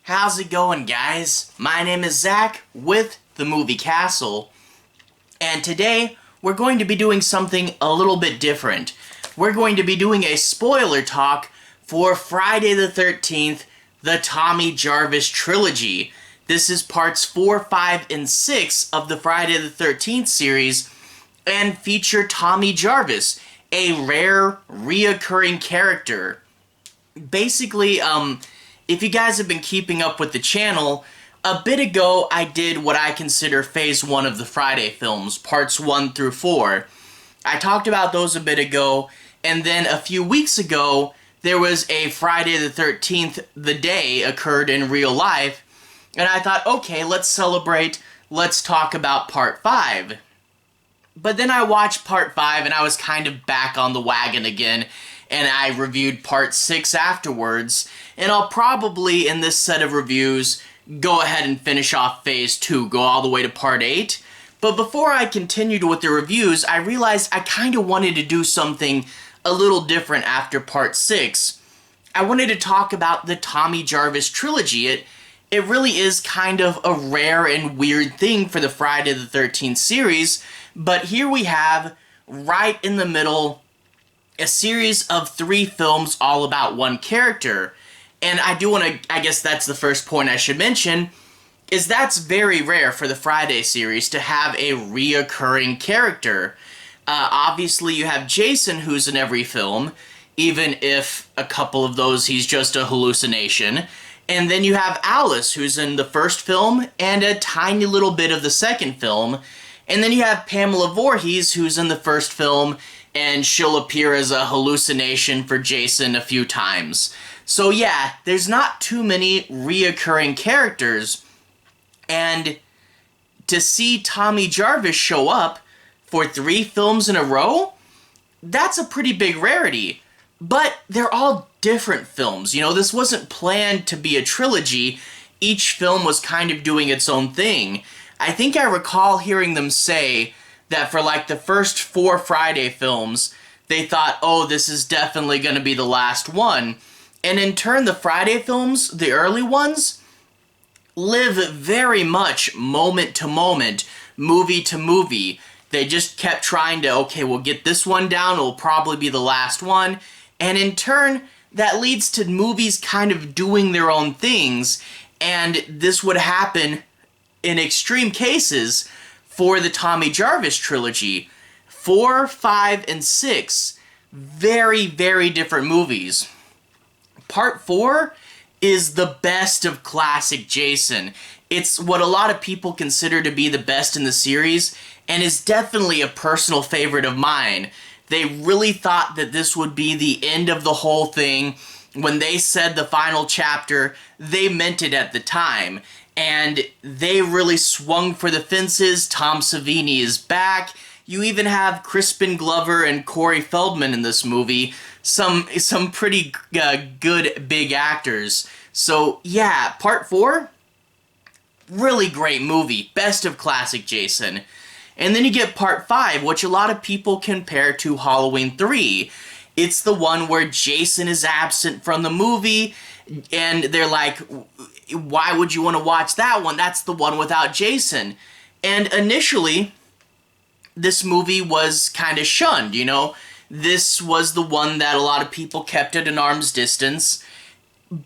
How's it going, guys? My name is Zach with the Movie Castle, and today we're going to be doing something a little bit different. We're going to be doing a spoiler talk for Friday the 13th, the Tommy Jarvis Trilogy. This is parts 4, 5, and 6 of the Friday the 13th series, and feature Tommy Jarvis, a rare, reoccurring character. Basically, if you guys have been keeping up with the channel, a bit ago I did what I consider phase 1 of the Friday films, parts 1 through 4. I talked about those a bit ago, and then a few weeks ago, there was a Friday the 13th, the day occurred in real life, and I thought, okay, let's celebrate, let's talk about part 5. But then I watched part 5 and I was kind of back on the wagon again, and I reviewed part 6 afterwards, and I'll probably, in this set of reviews, go ahead and finish off phase 2, go all the way to part 8. But before I continued with the reviews, I realized I kind of wanted to do something a little different after part 6. I wanted to talk about the Tommy Jarvis Trilogy. It really is kind of a rare and weird thing for the Friday the 13th series, but here we have, right in the middle, a series of 3 films all about one character. And I do want to, I guess that's the first point I should mention, is that's very rare for the Friday series to have a reoccurring character. Obviously you have Jason, who's in every film, even if a couple of those he's just a hallucination. And then you have Alice, who's in the first film and a tiny little bit of the second film. And then you have Pamela Voorhees, who's in the first film, and she'll appear as a hallucination for Jason a few times. So yeah, there's not too many reoccurring characters, and to see Tommy Jarvis show up for 3 films in a row, that's a pretty big rarity. But they're all different films. You know, this wasn't planned to be a trilogy. Each film was kind of doing its own thing. I think I recall hearing them say that for like the first 4 Friday films, they thought, oh, this is definitely going to be the last one. And in turn, the Friday films, the early ones, live very much moment to moment, movie to movie. They just kept trying to, okay, we'll get this one down, it'll probably be the last one. And in turn, that leads to movies kind of doing their own things. And this would happen in extreme cases for the Tommy Jarvis Trilogy. 4, 5, and 6, very, very different movies. Part 4 is the best of classic Jason. It's what a lot of people consider to be the best in the series, and is definitely a personal favorite of mine. They really thought that this would be the end of the whole thing. When they said the final chapter, they meant it at the time. And they really swung for the fences. Tom Savini is back. You even have Crispin Glover and Corey Feldman in this movie. Some pretty good big actors. So yeah, part 4, really great movie. Best of classic Jason. And then you get part 5, which a lot of people compare to Halloween 3. It's the one where Jason is absent from the movie, and they're like, why would you want to watch that one? That's the one without Jason. And initially, this movie was kind of shunned, you know? This was the one that a lot of people kept at an arm's distance.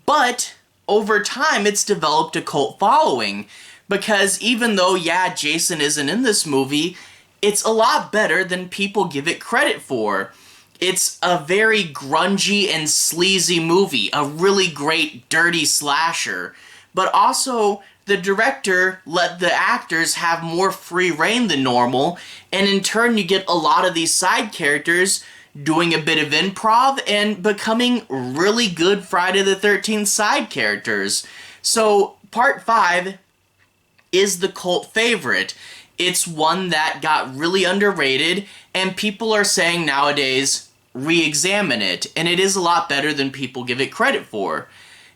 But over time, it's developed a cult following. Because even though, yeah, Jason isn't in this movie, it's a lot better than people give it credit for. It's a very grungy and sleazy movie, a really great dirty slasher. But also, the director let the actors have more free reign than normal, and in turn you get a lot of these side characters doing a bit of improv and becoming really good Friday the 13th side characters. So, part 5 is the cult favorite. It's one that got really underrated, and people are saying nowadays, re-examine it, and it is a lot better than people give it credit for.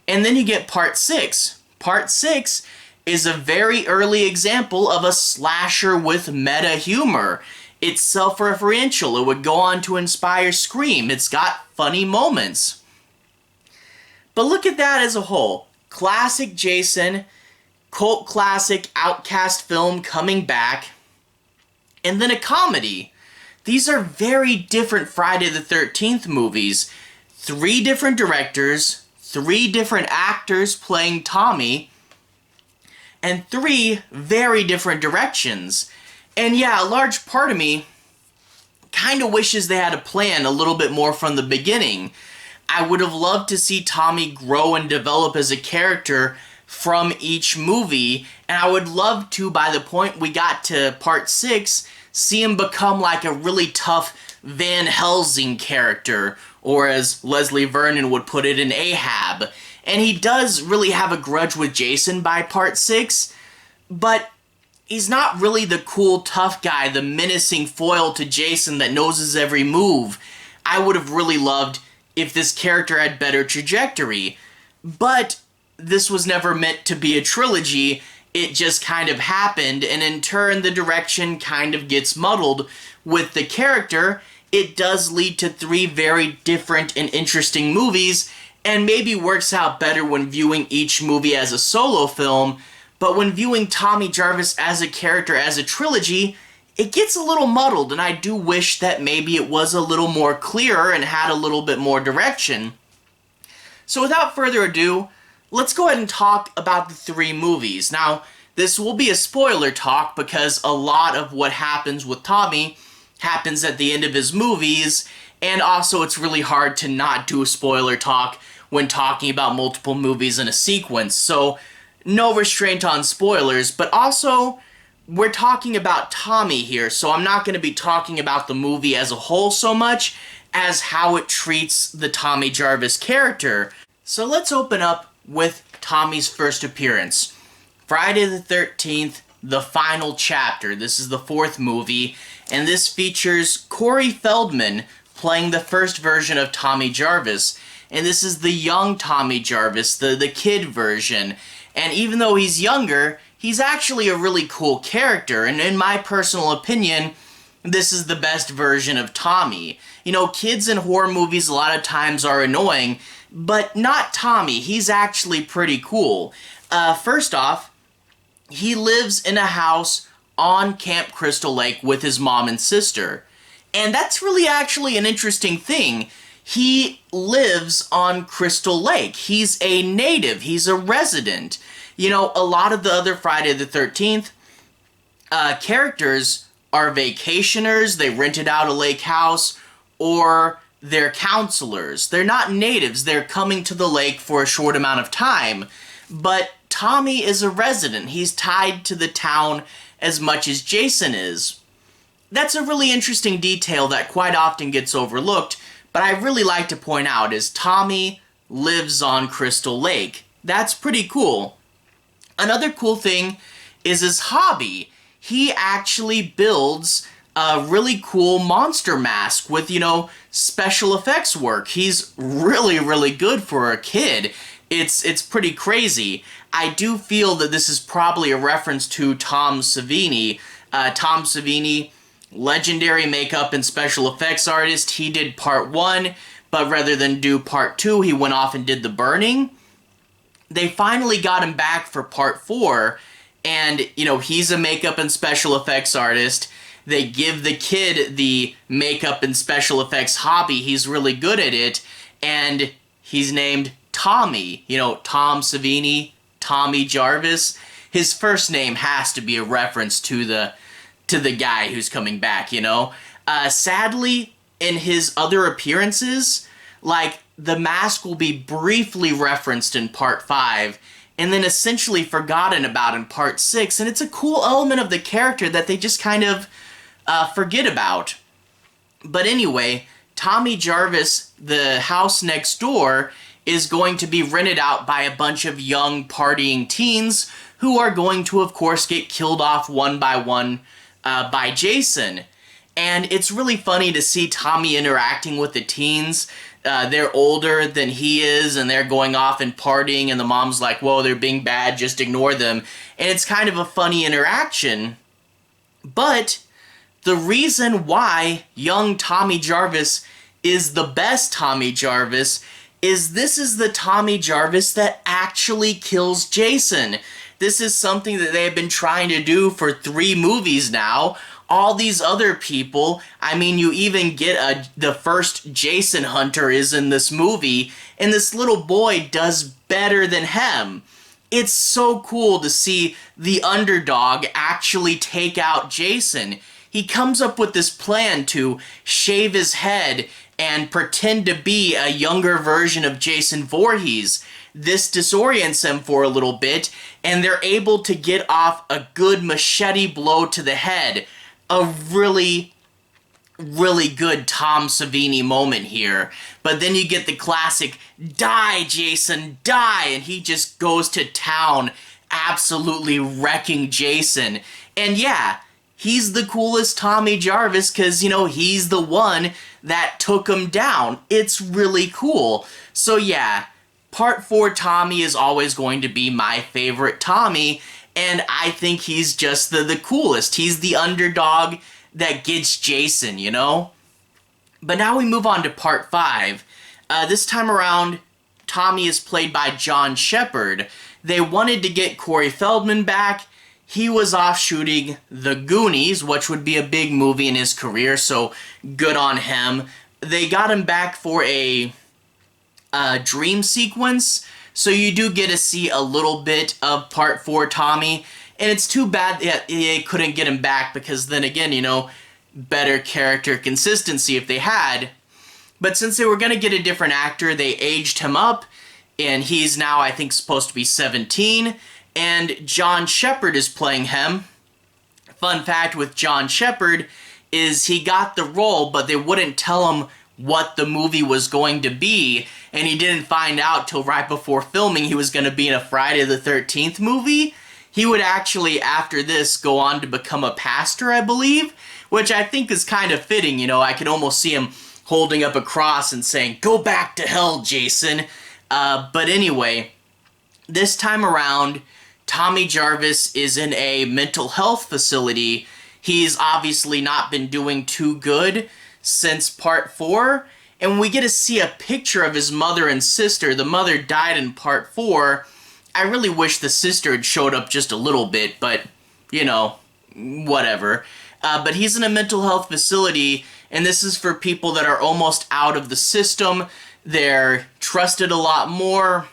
And then you get part 6. Part 6 is a very early example of a slasher with meta humor. It's self-referential. It would go on to inspire Scream. It's got funny moments. But look at that as a whole. classic Jason, cult classic outcast film coming back, and then a comedy. These are very different Friday the 13th movies. 3 different directors, 3 different actors playing Tommy, and 3 very different directions. And yeah, a large part of me kind of wishes they had a plan a little bit more from the beginning. I would have loved to see Tommy grow and develop as a character from each movie, and I would love to, by the point we got to part 6, see him become like a really tough Van Helsing character, or as Leslie Vernon would put it, an Ahab. And he does really have a grudge with Jason by part 6, but he's not really the cool tough guy, the menacing foil to Jason that knows his every move. I would have really loved if this character had better trajectory, but this was never meant to be a trilogy. It just kind of happened, and in turn the direction kind of gets muddled with the character. It does lead to 3 very different and interesting movies, and maybe works out better when viewing each movie as a solo film, but when viewing Tommy Jarvis as a character as a trilogy, it gets a little muddled, and I do wish that maybe it was a little more clearer and had a little bit more direction. So without further ado, let's go ahead and talk about the 3 movies. Now, this will be a spoiler talk because a lot of what happens with Tommy happens at the end of his movies, and also it's really hard to not do a spoiler talk when talking about multiple movies in a sequence. So, no restraint on spoilers, but also, we're talking about Tommy here, so I'm not going to be talking about the movie as a whole so much as how it treats the Tommy Jarvis character. So let's open up with Tommy's first appearance. Friday the 13th, the final chapter. This is the 4th movie, and this features Corey Feldman playing the first version of Tommy Jarvis. And this is the young Tommy Jarvis, the kid version. And even though he's younger, he's actually a really cool character, and in my personal opinion, this is the best version of Tommy. You know, kids in horror movies a lot of times are annoying, but not Tommy. He's actually pretty cool. First off, he lives in a house on Camp Crystal Lake with his mom and sister. And that's really actually an interesting thing. He lives on Crystal Lake. He's a native. He's a resident. You know, a lot of the other Friday the 13th characters are vacationers. They rented out a lake house, or they're counselors. They're not natives. They're coming to the lake for a short amount of time. But Tommy is a resident. He's tied to the town as much as Jason is. That's a really interesting detail that quite often gets overlooked, but I really like to point out is Tommy lives on Crystal Lake. That's pretty cool. Another cool thing is his hobby. He actually builds a really cool monster mask with, you know, special effects work. He's really, really good for a kid. It's pretty crazy. I do feel that this is probably a reference to Tom Savini. Tom Savini, legendary makeup and special effects artist. He did part 1, but rather than do part 2, he went off and did The Burning. They finally got him back for part 4, and, you know, he's a makeup and special effects artist. They give the kid the makeup and special effects hobby. He's really good at it, and he's named Tommy. You know, Tom Savini, Tommy Jarvis. His first name has to be a reference to the guy who's coming back, you know? Sadly, in his other appearances, like, the mask will be briefly referenced in part 5, and then essentially forgotten about in part 6, and it's a cool element of the character that they just kind of forget about. But anyway, Tommy Jarvis, the house next door, is going to be rented out by a bunch of young partying teens who are going to, of course, get killed off one by one by Jason. And it's really funny to see Tommy interacting with the teens. They're older than he is, and they're going off and partying, and the mom's like, whoa, they're being bad, just ignore them. And it's kind of a funny interaction. But the reason why young Tommy Jarvis is the best Tommy Jarvis is this is the Tommy Jarvis that actually kills Jason. This is something that they have been trying to do for 3 movies now. All these other people, I mean, you even get the first Jason Hunter is in this movie, and this little boy does better than him. It's so cool to see the underdog actually take out Jason. He comes up with this plan to shave his head and pretend to be a younger version of Jason Voorhees. This disorients him for a little bit, and they're able to get off a good machete blow to the head. A really, really good Tom Savini moment here. But then you get the classic, die, Jason, die! And he just goes to town, absolutely wrecking Jason. And yeah, he's the coolest Tommy Jarvis because, you know, he's the one that took him down. It's really cool. So yeah, Part 4 Tommy is always going to be my favorite Tommy, and I think he's just the coolest. He's the underdog that gets Jason, you know? But now we move on to Part 5. This time around, Tommy is played by John Shepherd. They wanted to get Corey Feldman back. He was off shooting The Goonies, which would be a big movie in his career, so good on him. They got him back for a dream sequence, so you do get to see a little bit of Part 4 Tommy, and it's too bad that they couldn't get him back because then again, you know, better character consistency if they had. But since they were going to get a different actor, they aged him up, and he's now, I think, supposed to be 17, and John Shepherd is playing him. Fun fact with John Shepherd is he got the role, but they wouldn't tell him what the movie was going to be, and he didn't find out till right before filming he was going to be in a Friday the 13th movie. He would actually, after this, go on to become a pastor, I believe, which I think is kind of fitting, you know. I could almost see him holding up a cross and saying, "Go back to hell, Jason." But anyway, this time around, Tommy Jarvis is in a mental health facility. He's obviously not been doing too good since Part 4, and we get to see a picture of his mother and sister. The mother died in Part 4. I really wish the sister had showed up just a little bit, but, you know, whatever. But he's in a mental health facility, and this is for people that are almost out of the system. They're trusted a lot more,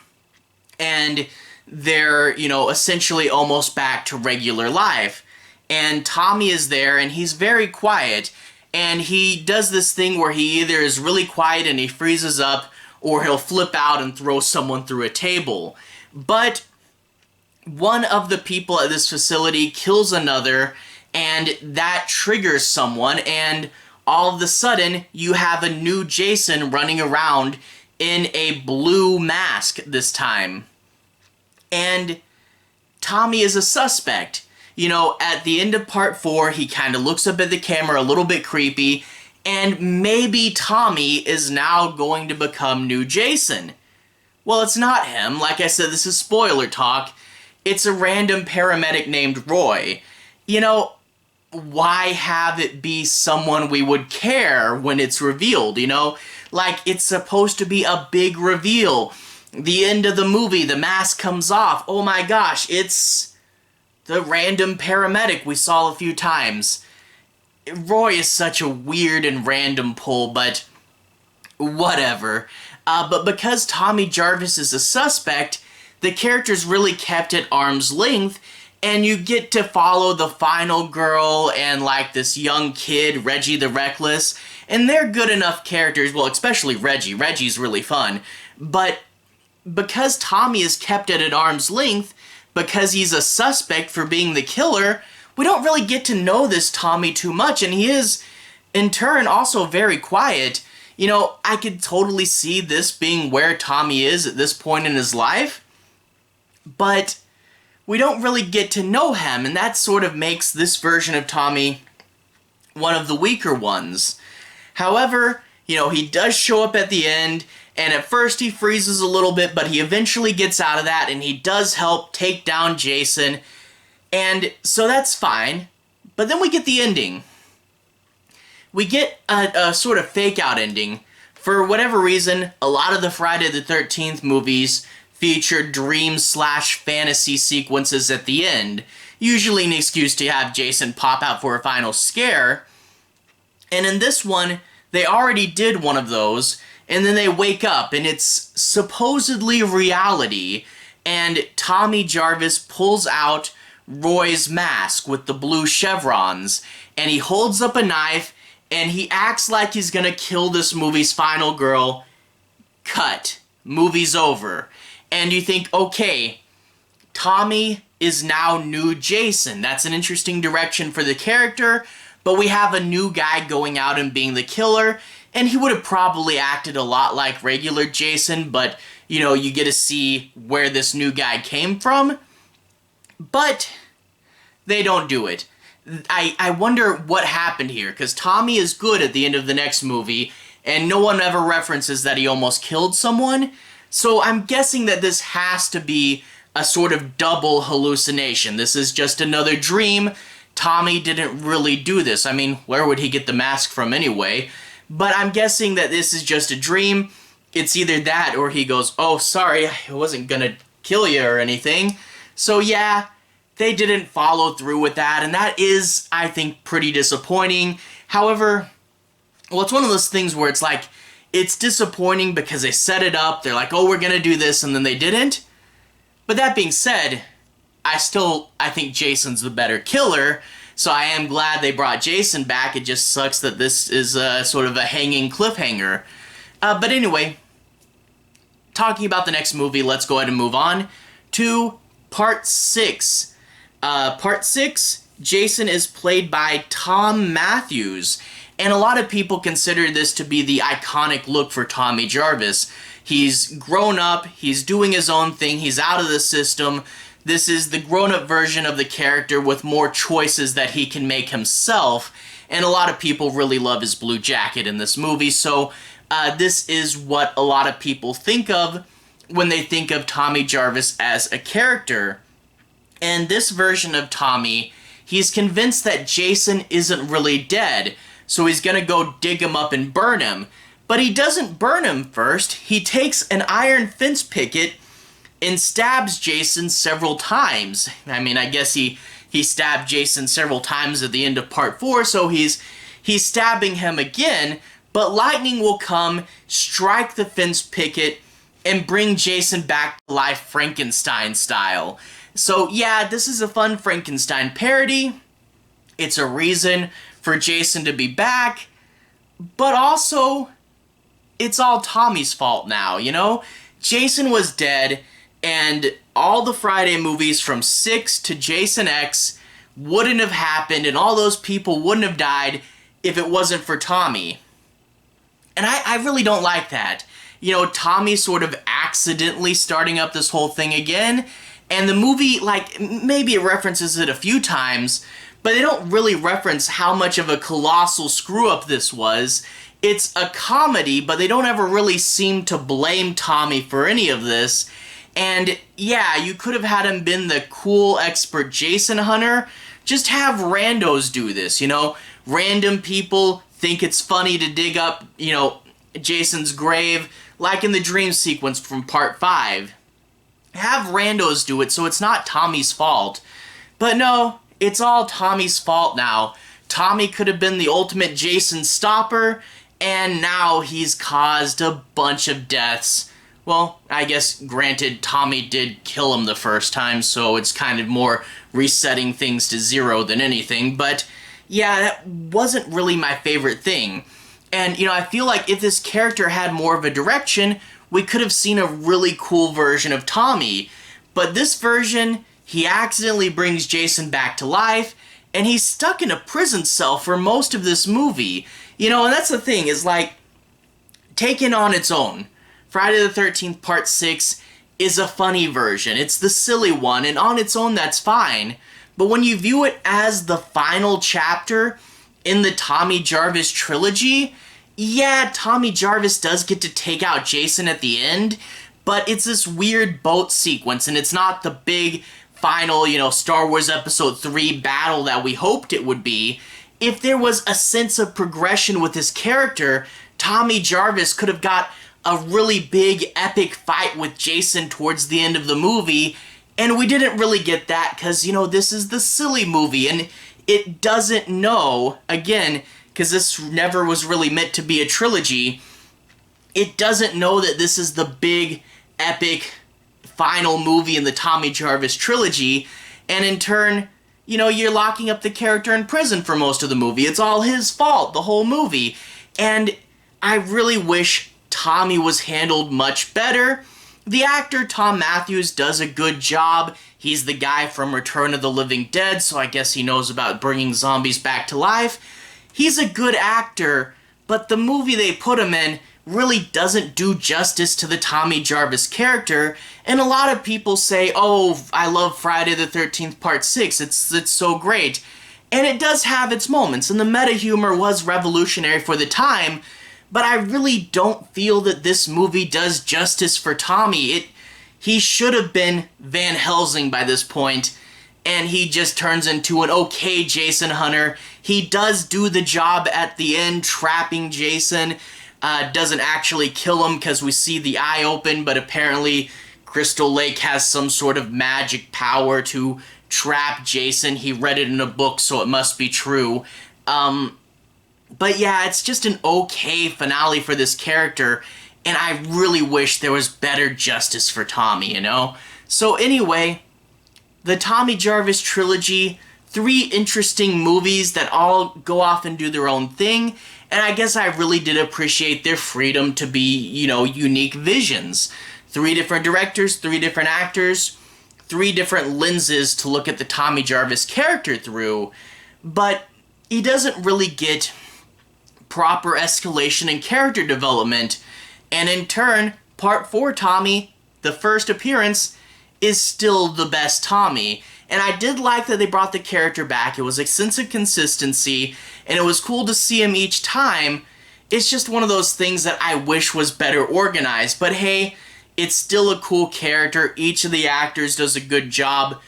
and they're, you know, essentially almost back to regular life. And Tommy is there, and he's very quiet. And he does this thing where he either is really quiet and he freezes up, or he'll flip out and throw someone through a table. But one of the people at this facility kills another, and that triggers someone, and all of a sudden, you have a new Jason running around in a blue mask this time. And Tommy is a suspect. You know, at the end of Part 4, he kind of looks up at the camera a little bit creepy, and maybe Tommy is now going to become new Jason. Well, it's not him. Like I said, this is spoiler talk. It's a random paramedic named Roy. You know, why have it be someone we would care when it's revealed, you know? Like, it's supposed to be a big reveal. The end of the movie, the mask comes off. Oh my gosh, it's the random paramedic we saw a few times. Roy is such a weird and random pull, but whatever. But because Tommy Jarvis is a suspect, the character's really kept at arm's length, and you get to follow the final girl and, like, this young kid, Reggie the Reckless, and they're good enough characters, well, especially Reggie. Reggie's really fun. But because Tommy is kept at an arm's length, because he's a suspect for being the killer, we don't really get to know this Tommy too much, and he is, in turn, also very quiet. You know, I could totally see this being where Tommy is at this point in his life, but we don't really get to know him, and that sort of makes this version of Tommy one of the weaker ones. However, you know, he does show up at the end, and at first he freezes a little bit, but he eventually gets out of that, and he does help take down Jason, and so that's fine. But then we get the ending. We get a sort of fake-out ending For whatever reason, a lot of the Friday the 13th movies feature dream/fantasy sequences at the end, usually an excuse to have Jason pop out for a final scare. And in this one, they already did one of those, and then they wake up, and it's supposedly reality, and Tommy Jarvis pulls out Roy's mask with the blue chevrons, and he holds up a knife, and he acts like he's gonna kill this movie's final girl. Cut. Movie's over. And you think, okay, Tommy is now new Jason. That's an interesting direction for the character, but we have a new guy going out and being the killer, and he would have probably acted a lot like regular Jason, but, you know, you get to see where this new guy came from. But they don't do it. I wonder what happened here, because Tommy is good at the end of the next movie, and no one ever references that he almost killed someone. So I'm guessing that this has to be a sort of double hallucination. This is just another dream. Tommy didn't really do this. I mean, where would he get the mask from anyway? But I'm guessing that this is just a dream. It's either that or he goes, oh, sorry, I wasn't gonna kill you or anything. So yeah, they didn't follow through with that, and that is, I think, pretty disappointing. However, well, it's one of those things where it's like, it's disappointing because they set it up, they're like, oh, we're gonna do this, and then they didn't. But that being said, I think Jason's the better killer, so I am glad they brought Jason back. It just sucks that this is sort of a hanging cliffhanger. But anyway, talking about the next movie, let's go ahead and move on to Part 6. Part 6, Jason is played by Thom Mathews, and a lot of people consider this to be the iconic look for Tommy Jarvis. He's grown up, he's doing his own thing, he's out of the system. This is the grown-up version of the character with more choices that he can make himself, and a lot of people really love his blue jacket in this movie, so this is what a lot of people think of when they think of Tommy Jarvis as a character. And this version of Tommy, he's convinced that Jason isn't really dead, so he's gonna go dig him up and burn him. But he doesn't burn him first. He takes an iron fence picket and stabs Jason several times. I mean, I guess he stabbed Jason several times at the end of Part 4, so he's stabbing him again, but lightning will come, strike the fence picket, and bring Jason back to life Frankenstein style. So yeah, this is a fun Frankenstein parody. It's a reason for Jason to be back, but also, it's all Tommy's fault now, you know? Jason was dead, and all the Friday movies from 6 to Jason X wouldn't have happened, and all those people wouldn't have died if it wasn't for Tommy. And I really don't like that. You know, Tommy sort of accidentally starting up this whole thing again, and the movie, like, maybe it references it a few times, but they don't really reference how much of a colossal screw-up this was. It's a comedy, but they don't ever really seem to blame Tommy for any of this. And yeah, you could have had him been the cool expert Jason hunter. Just have randos do this, you know? Random people think it's funny to dig up, you know, Jason's grave, like in the dream sequence from Part 5. Have randos do it so it's not Tommy's fault. But no, it's all Tommy's fault now. Tommy could have been the ultimate Jason stopper, and now he's caused a bunch of deaths. Well, I guess, granted, Tommy did kill him the first time, so it's kind of more resetting things to zero than anything, but yeah, that wasn't really my favorite thing. And, you know, I feel like if this character had more of a direction, we could have seen a really cool version of Tommy. But this version, he accidentally brings Jason back to life, and he's stuck in a prison cell for most of this movie. You know, and that's the thing, is like, taken on its own, Friday the 13th Part 6 is a funny version. It's the silly one, and on its own that's fine. But when you view it as the final chapter in the Tommy Jarvis Trilogy, yeah, Tommy Jarvis does get to take out Jason at the end, but it's this weird boat sequence, and it's not the big final, you know, Star Wars Episode 3 battle that we hoped it would be. If there was a sense of progression with this character, Tommy Jarvis could have got a really big, epic fight with Jason towards the end of the movie, and we didn't really get that because, you know, this is the silly movie, and it doesn't know, again, because this never was really meant to be a trilogy, it doesn't know that this is the big, epic, final movie in the Tommy Jarvis Trilogy, and in turn, you know, you're locking up the character in prison for most of the movie. It's all his fault, the whole movie. And I really wish Tommy was handled much better. The actor, Thom Mathews, does a good job. He's the guy from Return of the Living Dead, so I guess he knows about bringing zombies back to life. He's a good actor, but the movie they put him in really doesn't do justice to the Tommy Jarvis character, and a lot of people say, oh, I love Friday the 13th Part 6, it's so great. And it does have its moments, and the meta-humor was revolutionary for the time, but I really don't feel that this movie does justice for Tommy. He should have been Van Helsing by this point, and he just turns into an okay Jason hunter. He does do the job at the end, trapping Jason. Doesn't actually kill him because we see the eye open, but apparently Crystal Lake has some sort of magic power to trap Jason. He read it in a book, so it must be true. But yeah, it's just an okay finale for this character, and I really wish there was better justice for Tommy, you know? So anyway, the Tommy Jarvis Trilogy, 3 interesting movies that all go off and do their own thing, and I guess I really did appreciate their freedom to be, you know, unique visions. 3 different directors, 3 different actors, 3 different lenses to look at the Tommy Jarvis character through, but he doesn't really get proper escalation and character development, and in turn, Part 4 Tommy, the first appearance, is still the best Tommy. And I did like that they brought the character back. It was a sense of consistency, and it was cool to see him each time. It's just one of those things that I wish was better organized. But hey, it's still a cool character. Each of the actors does a good job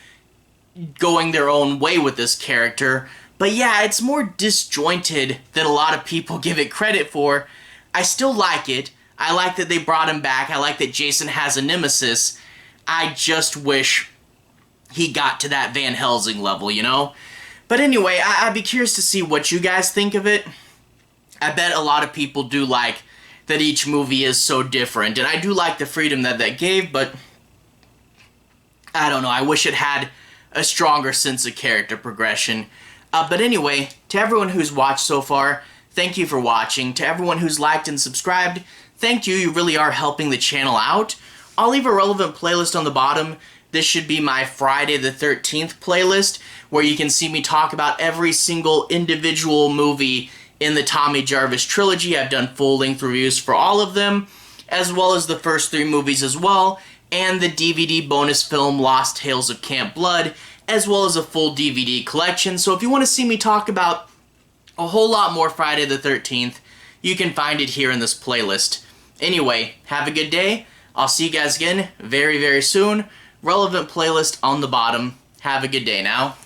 going their own way with this character. But yeah, it's more disjointed than a lot of people give it credit for. I still like it. I like that they brought him back. I like that Jason has a nemesis. I just wish he got to that Van Helsing level, you know? But anyway, I'd be curious to see what you guys think of it. I bet a lot of people do like that each movie is so different, and I do like the freedom that that gave, but I don't know, I wish it had a stronger sense of character progression. But anyway, to everyone who's watched so far, thank you for watching. To everyone who's liked and subscribed, thank you, you really are helping the channel out. I'll leave a relevant playlist on the bottom. This should be my Friday the 13th playlist, where you can see me talk about every single individual movie in the Tommy Jarvis Trilogy. I've done full-length reviews for all of them, as well as the first 3 movies as well, and the DVD bonus film Lost Tales of Camp Blood, as well as a full DVD collection. So if you want to see me talk about a whole lot more Friday the 13th, you can find it here in this playlist. Anyway, have a good day. I'll see you guys again very, very soon. Relevant playlist on the bottom. Have a good day now.